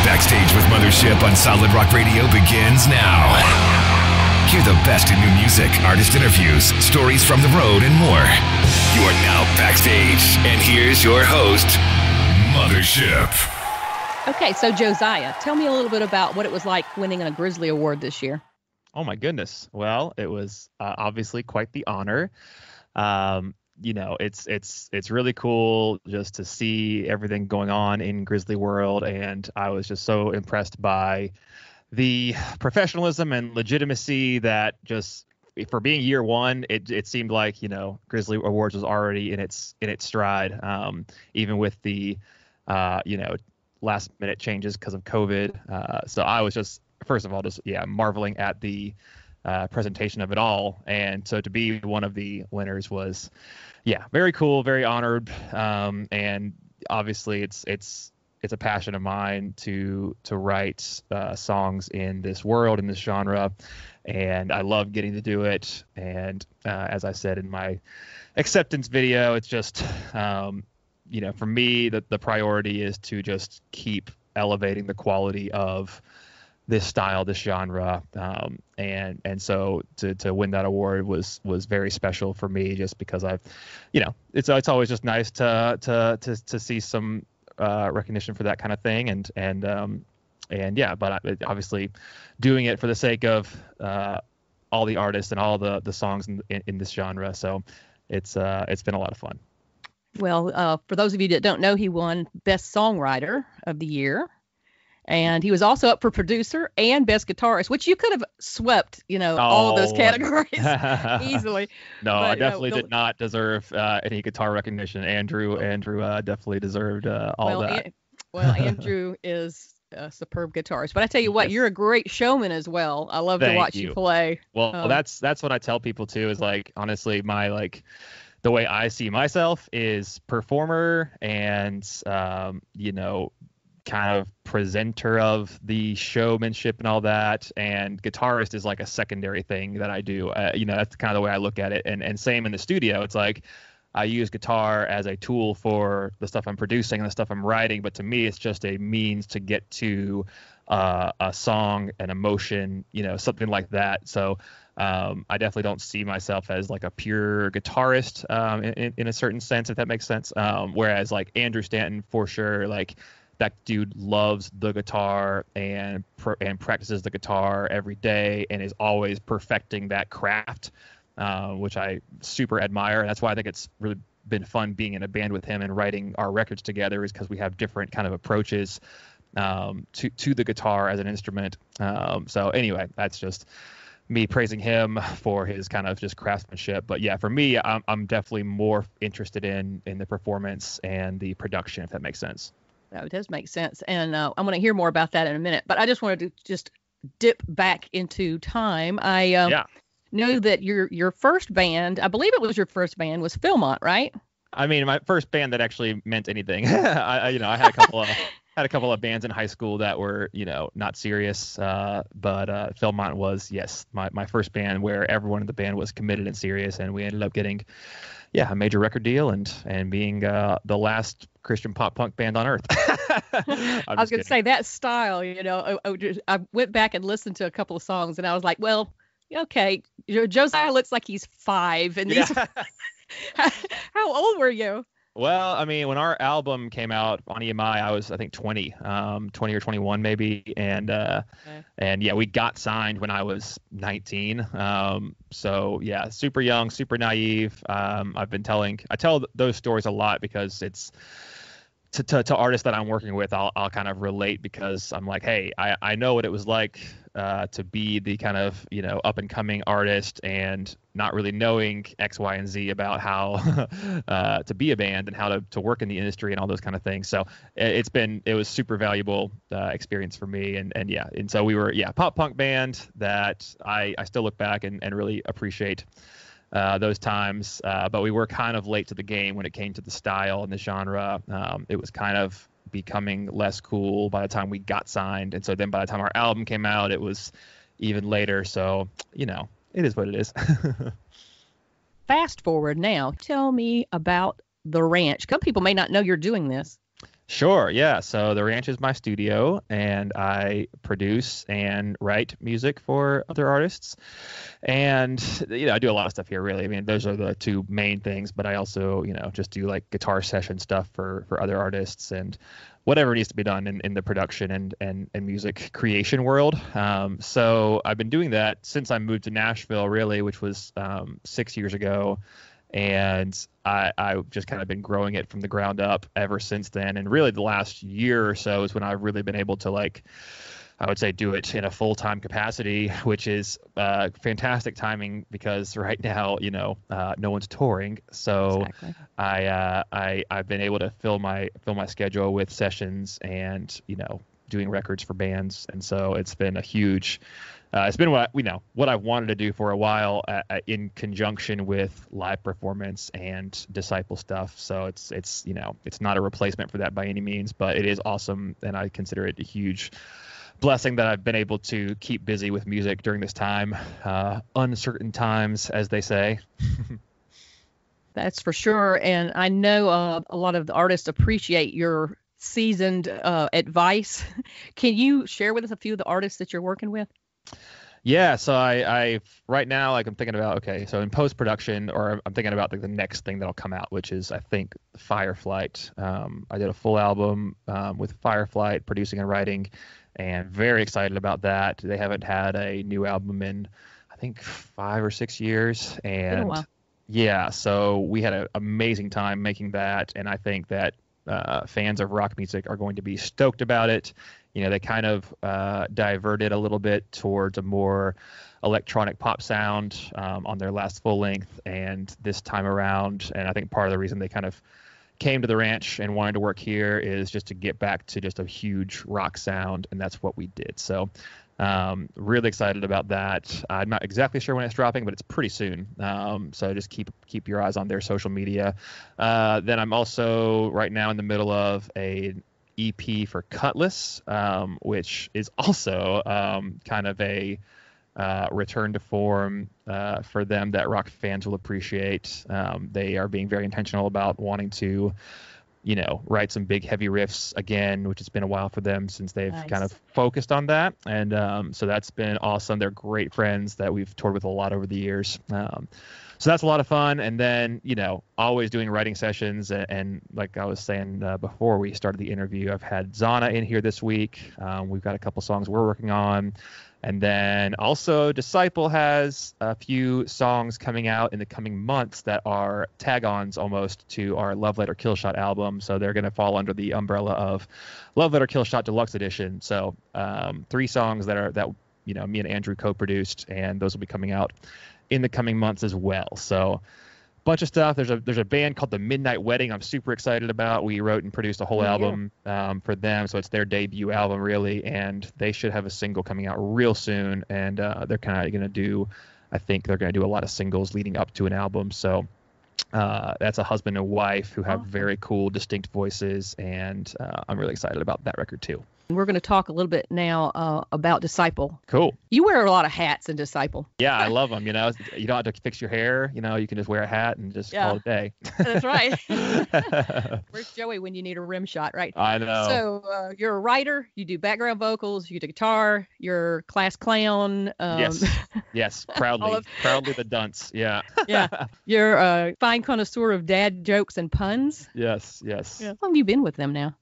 Backstage with Mothership on Solid Rock Radio begins now. Hear the best in new music, artist interviews, stories from the road, and more. You are now backstage, and here's your host, Mothership. Okay, so Josiah, tell me a little bit about what it was like winning a Grizzly Award this year. Oh my goodness. Well, it was obviously quite the honor. It's really cool just to see everything going on in Grizzly World, and I was just so impressed by the professionalism and legitimacy that just for being year one, it seemed like Grizzly Awards was already in its stride, even with the last minute changes because of COVID. So I was just first of all marveling at the presentation of it all, and so to be one of the winners was very cool, very honored, and obviously it's a passion of mine to write songs in this world, in this genre, and I love getting to do it. And as I said in my acceptance video, it's just for me the priority is to just keep elevating the quality of this style, this genre, and so to win that award was very special for me, just because it's always just nice to see some recognition for that kind of thing, but obviously doing it for the sake of all the artists and all the songs in this genre, so it's been a lot of fun. Well, for those of you that don't know, he won Best Songwriter of the Year. And he was also up for producer and best guitarist, which you could have swept, all of those categories easily. No, but I definitely did not deserve any guitar recognition. Andrew definitely deserved all that. Andrew is a superb guitarist. But I tell you what, You're a great showman as well. I love to watch you play. Well, that's what I tell people too. Is honestly, my the way I see myself is performer and kind of presenter of the showmanship and all that, and guitarist is like a secondary thing that I do. That's kind of the way I look at it, and same in the studio. It's like I use guitar as a tool for the stuff I'm producing and the stuff I'm writing, but to me it's just a means to get to a song, an emotion, something like that. So I definitely don't see myself as like a pure guitarist in a certain sense, if that makes sense. Whereas like Andrew Stanton, for sure, that dude loves the guitar and practices the guitar every day and is always perfecting that craft, which I super admire. And that's why I think it's really been fun being in a band with him and writing our records together, is because we have different kind of approaches to the guitar as an instrument. So anyway, that's just me praising him for his kind of just craftsmanship. But yeah, for me, I'm definitely more interested in the performance and the production, if that makes sense. That does make sense. And I'm going to hear more about that in a minute. But I just wanted to just dip back into time. I know that your first band, I believe it was your first band, was Philmont, right? I mean, my first band that actually meant anything. I had a couple of bands in high school that were, not serious. But Philmont was, yes, my first band where everyone in the band was committed and serious. And we ended up getting a major record deal and being the last Christian pop punk band on earth. I was going to say that style, I went back and listened to a couple of songs and I was like, well, okay, Josiah looks like he's 5. And how old were you? Well, I mean, when our album came out on EMI, I was, I think, 20 or 21 maybe. And we got signed when I was 19. So yeah, super young, super naive. I tell those stories a lot because it's to artists that I'm working with, I'll kind of relate, because I'm like, hey, I know what it was like to be the kind of, up and coming artist and not really knowing X, Y, and Z about how to be a band and how to work in the industry and all those kind of things. So it was super valuable experience for me. And so we were, pop punk band that I still look back and really appreciate those times, but we were kind of late to the game when it came to the style and the genre. It was kind of becoming less cool by the time we got signed, and so then by the time our album came out, it was even later. So it is what it is. Fast forward now, tell me about the ranch. Some people may not know you're doing this. Sure, yeah. So the ranch is my studio, and I produce and write music for other artists. And I do a lot of stuff here, really. I mean, those are the two main things, but I also, just do like guitar session stuff for other artists and whatever needs to be done in the production and music creation world. So I've been doing that since I moved to Nashville, really, which was 6 years ago. And I've just kind of been growing it from the ground up ever since then. And really the last year or so is when I've really been able to, like, I would say, do it in a full-time capacity, which is fantastic timing because right now, no one's touring. So exactly. I've been able to fill my schedule with sessions and, doing records for bands. And so it's been a huge it's been what I've wanted to do for a while in conjunction with live performance and Disciple stuff. So it's not a replacement for that by any means, but it is awesome, and I consider it a huge blessing that I've been able to keep busy with music during this time. Uncertain times, as they say. That's for sure, and I know a lot of the artists appreciate your seasoned advice. Can you share with us a few of the artists that you're working with? Yeah, so I right now, like, I'm thinking about, okay, so in post-production, or I'm thinking about the next thing that'll come out, which is, I think, Fireflight. I did a full album with Fireflight, producing and writing, and very excited about that. They haven't had a new album in, I think, 5 or 6 years, and yeah, so we had an amazing time making that, and I think that fans of rock music are going to be stoked about it. They kind of diverted a little bit towards a more electronic pop sound on their last full length, and this time around, and I think part of the reason they kind of came to the ranch and wanted to work here is just to get back to just a huge rock sound, and that's what we did. So really excited about that. I'm not exactly sure when it's dropping, but it's pretty soon. So just keep your eyes on their social media. Then I'm also right now in the middle of a EP for Cutlass, which is also kind of a return to form for them that rock fans will appreciate. They are being very intentional about wanting to, write some big heavy riffs again, which has been a while for them since they've kind of focused on that. And so that's been awesome. They're great friends that we've toured with a lot over the years. So that's a lot of fun. And then, always doing writing sessions. And like I was saying before we started the interview, I've had Zana in here this week. We've got a couple songs we're working on. And then also Disciple has a few songs coming out in the coming months that are tag-ons almost to our Love Letter Kill Shot album. So they're going to fall under the umbrella of Love Letter Kill Shot Deluxe Edition. So 3 songs that me and Andrew co-produced, and those will be coming out in the coming months as well. So bunch of stuff. There's a band called The Midnight Wedding I'm super excited about. We wrote and produced a whole album for them, so it's their debut album really, and they should have a single coming out real soon, and they're kind of going to do, I think they're going to do a lot of singles leading up to an album. So that's a husband and wife who have very cool distinct voices, and I'm really excited about that record too. We're going to talk a little bit now about Disciple. Cool. You wear a lot of hats in Disciple. Yeah, I love them. You don't have to fix your hair. You can just wear a hat and just call it a day. That's right. Where's Joey when you need a rim shot, right? I know. So you're a writer. You do background vocals. You do guitar. You're class clown. Yes. Proudly the dunce. Yeah. Yeah. You're a fine connoisseur of dad jokes and puns. Yes. Yeah. How long have you been with them now?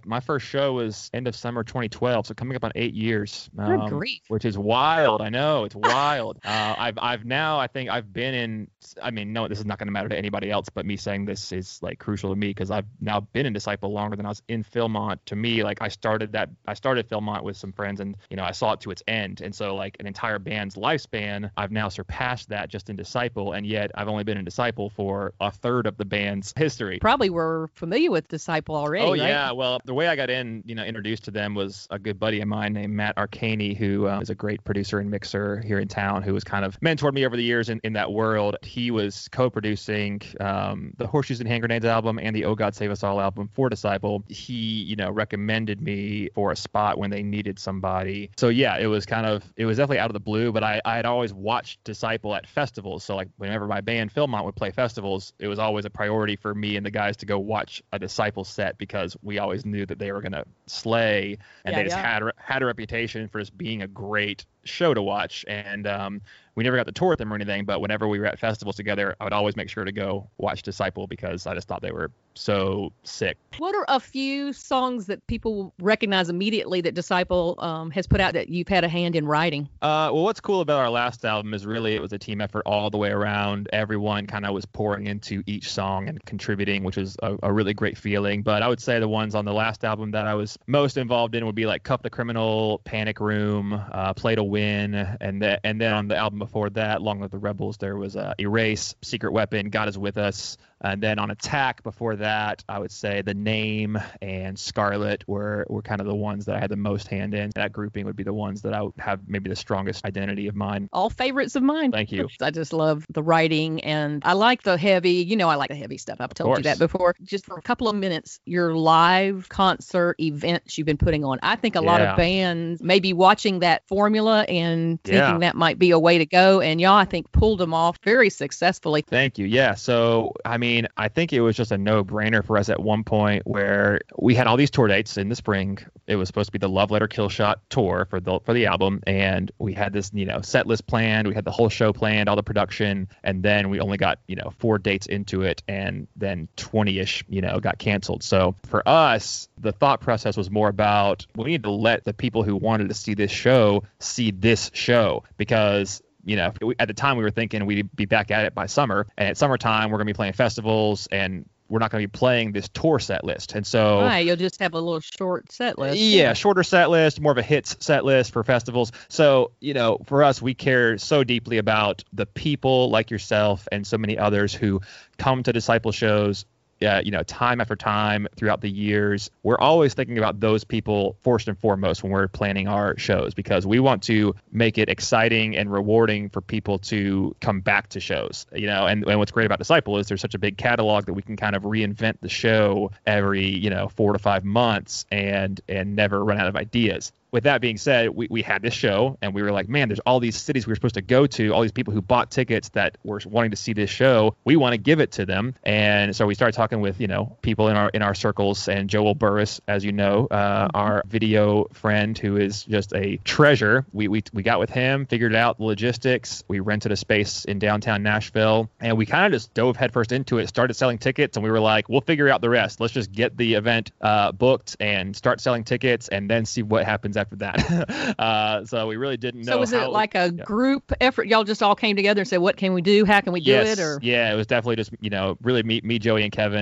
My first show was end of summer 2012, so coming up on 8 years, Good grief. Which is wild. I know, it's wild. I think I've been in, no, this is not going to matter to anybody else, but me saying this is like crucial to me because I've now been in Disciple longer than I was in Philmont. To me, like I started Philmont with some friends, and I saw it to its end, and so like an entire band's lifespan, I've now surpassed that just in Disciple, and yet I've only been in Disciple for a third of the band's history. Probably were familiar with Disciple already. Oh right? Yeah, well, the way I got introduced to them was a good buddy of mine named Matt Arcaney, who is a great producer and mixer here in town, who has kind of mentored me over the years in that world. He was co-producing the Horseshoes and Hand Grenades album and the Oh God Save Us All album for Disciple. He, recommended me for a spot when they needed somebody. So yeah, it was definitely out of the blue, but I had always watched Disciple at festivals. So like whenever my band Philmont would play festivals, it was always a priority for me and the guys to go watch a Disciple set because we always knew that they were going to slay, and they just had a reputation for just being a great show to watch. And we never got to tour with them or anything, but whenever we were at festivals together, I would always make sure to go watch Disciple because I just thought they were so sick. What are a few songs that people recognize immediately that Disciple has put out that you've had a hand in writing? Well, what's cool about our last album is really it was a team effort all the way around. Everyone kind of was pouring into each song and contributing, which was a really great feeling. But I would say the ones on the last album that I was most involved in would be like Cuff the Criminal, Panic Room, Play to Win, and then on the album before that, Long Live the Rebels, there was Erase, Secret Weapon, God Is With Us. And then on Attack before that, I would say The Name and Scarlet were kind of the ones that I had the most hand in. That grouping would be the ones that I would have maybe the strongest identity of mine. All favorites of mine. Thank you. I just love the writing, and I like the heavy, I like the heavy stuff. I've told you that before. Just for a couple of minutes, your live concert events you've been putting on. I think a lot of bands may be watching that formula and thinking that might be a way to go, and y'all, I think, pulled them off very successfully. Thank you. Yeah. So, I think it was just a no-brainer for us at one point where we had all these tour dates in the spring. It was supposed to be the Love Letter Kill Shot tour for the album, and we had this set list planned. We had the whole show planned, all the production, and then we only got 4 dates into it, and then 20-ish got canceled. So for us, the thought process was more about we need to let the people who wanted to see this show because at the time we were thinking we'd be back at it by summer, and at summertime we're going to be playing festivals and we're not going to be playing this tour set list. And so you'll just have a little short set list. Yeah, shorter set list, more of a hits set list for festivals. So, for us, we care so deeply about the people like yourself and so many others who come to Disciple shows time after time throughout the years. We're always thinking about those people first and foremost when we're planning our shows, because we want to make it exciting and rewarding for people to come back to shows. And what's great about Disciple is there's such a big catalog that we can kind of reinvent the show every 4 to 5 months and never run out of ideas. With that being said, we had this show and we were like, man, there's all these cities we were supposed to go to, all these people who bought tickets that were wanting to see this show. We want to give it to them. And so we started talking with, people in our circles, and Joel Burris, as you know, our video friend who is just a treasure. We got with him, figured out the logistics. We rented a space in downtown Nashville, and we kind of just dove headfirst into it, started selling tickets, and we were like, we'll figure out the rest. Let's just get the event booked and start selling tickets and then see what happens after that. So we really didn't know. So was it like a group effort? Y'all just all came together and said, what can we do? How can we do it? Or yeah, it was definitely just, really me, Joey, and Kevin,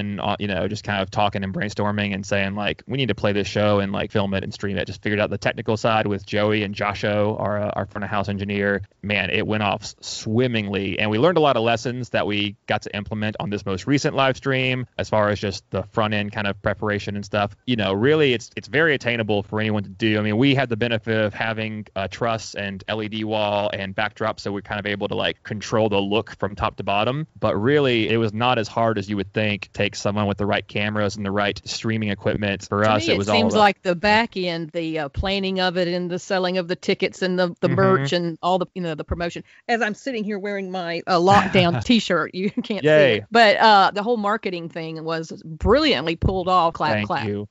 just kind of talking and brainstorming and saying, like, we need to play this show and like film it and stream it. Just figured out the technical side with Joey and Josho, our front of house engineer. Man, it went off swimmingly, and we learned a lot of lessons that we got to implement on this most recent live stream as far as just the front end kind of preparation and stuff. Really it's very attainable for anyone to do. We had the benefit of having a truss and LED wall and backdrop, so we're kind of able to like control the look from top to bottom. But really, it was not as hard as you would think. Take someone with the right cameras and the right streaming equipment. For us, it was all. It seems like the back end, the planning of it and the selling of the tickets and the merch and all the the promotion. As I'm sitting here wearing my lockdown T-shirt, you can't see it, but the whole marketing thing was brilliantly pulled off. Clap. Thank you.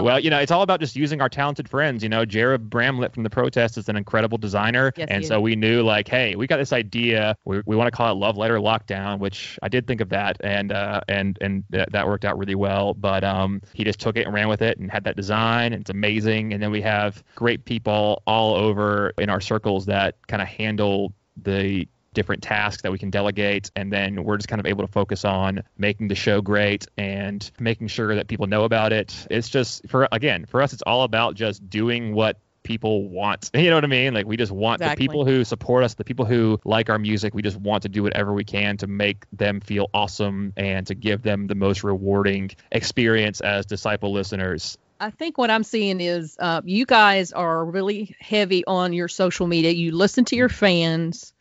Well, it's all about just using our talented friends. Jared Bramlett from The Protest is an incredible designer. Yes, and so we knew, like, hey, we got this idea. We want to call it Love Letter Lockdown, which I did think of that. And that worked out really well. But he just took it and ran with it and had that design. It's amazing. And then we have great people all over in our circles that kind of handle the different tasks that we can delegate, and then we're just kind of able to focus on making the show great and making sure that people know about it. It's just for us, it's all about just doing what people want. You know what I mean? Like, we just want the people who support us, the people who like our music. We just want to do whatever we can to make them feel awesome and to give them the most rewarding experience as Disciple listeners. I think what I'm seeing is you guys are really heavy on your social media. You listen to your fans.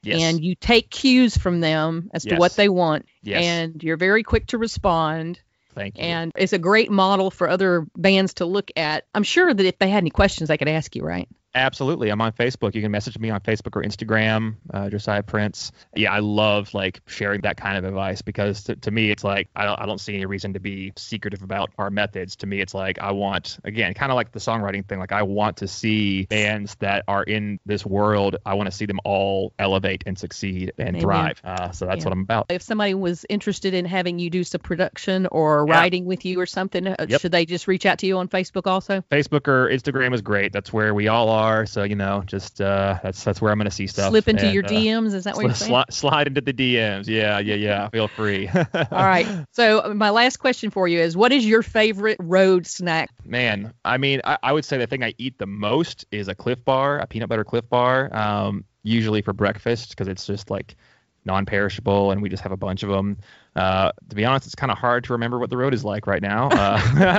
Yes. And you take cues from them as to what they want. Yes. And you're very quick to respond. Thank you. And it's a great model for other bands to look at. I'm sure that if they had any questions, they could ask you, right? Absolutely. I'm on Facebook. You can message me on Facebook or Instagram, Josiah Prince. Yeah, I love like sharing that kind of advice because to me, it's like I don't see any reason to be secretive about our methods. To me, it's like I want, again, kind of like the songwriting thing. Like I want to see bands that are in this world. I want to see them all elevate and succeed and Amen. thrive. So that's what I'm about. If somebody was interested in having you do some production or writing with you or something, should they just reach out to you on Facebook also? Facebook or Instagram is great. That's where we all are. So, just that's where I'm going to see stuff. Slip into your DMs. Is that what you're saying? Slide into the DMs. Yeah. Feel free. All right. So my last question for you is, what is your favorite road snack? Man, I mean, I would say the thing I eat the most is a Cliff Bar, a peanut butter Cliff Bar, usually for breakfast because it's just like non-perishable and we just have a bunch of them. To be honest, it's kind of hard to remember what the road is like right now.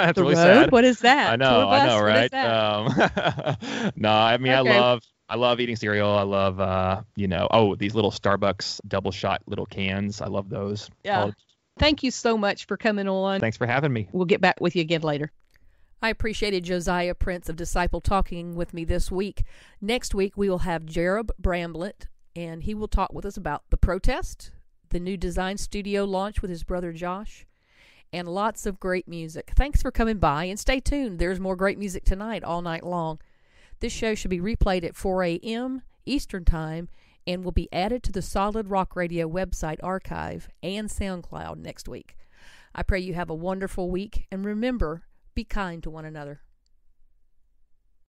It's really sad. What is that? I know, right? No, I mean, Okay. I love eating cereal. I love, these little Starbucks double shot little cans. I love those. Yeah. Thank you so much for coming on. Thanks for having me. We'll get back with you again later. I appreciated Josiah Prince of Disciple talking with me this week. Next week, we will have Jarob Bramblett, and he will talk with us about the protest, the new design studio launch with his brother Josh, and lots of great music. Thanks for coming by, and stay tuned. There's more great music tonight all night long. This show should be replayed at 4 a.m. Eastern Time and will be added to the Solid Rock Radio website archive and SoundCloud next week. I pray you have a wonderful week, and remember, be kind to one another.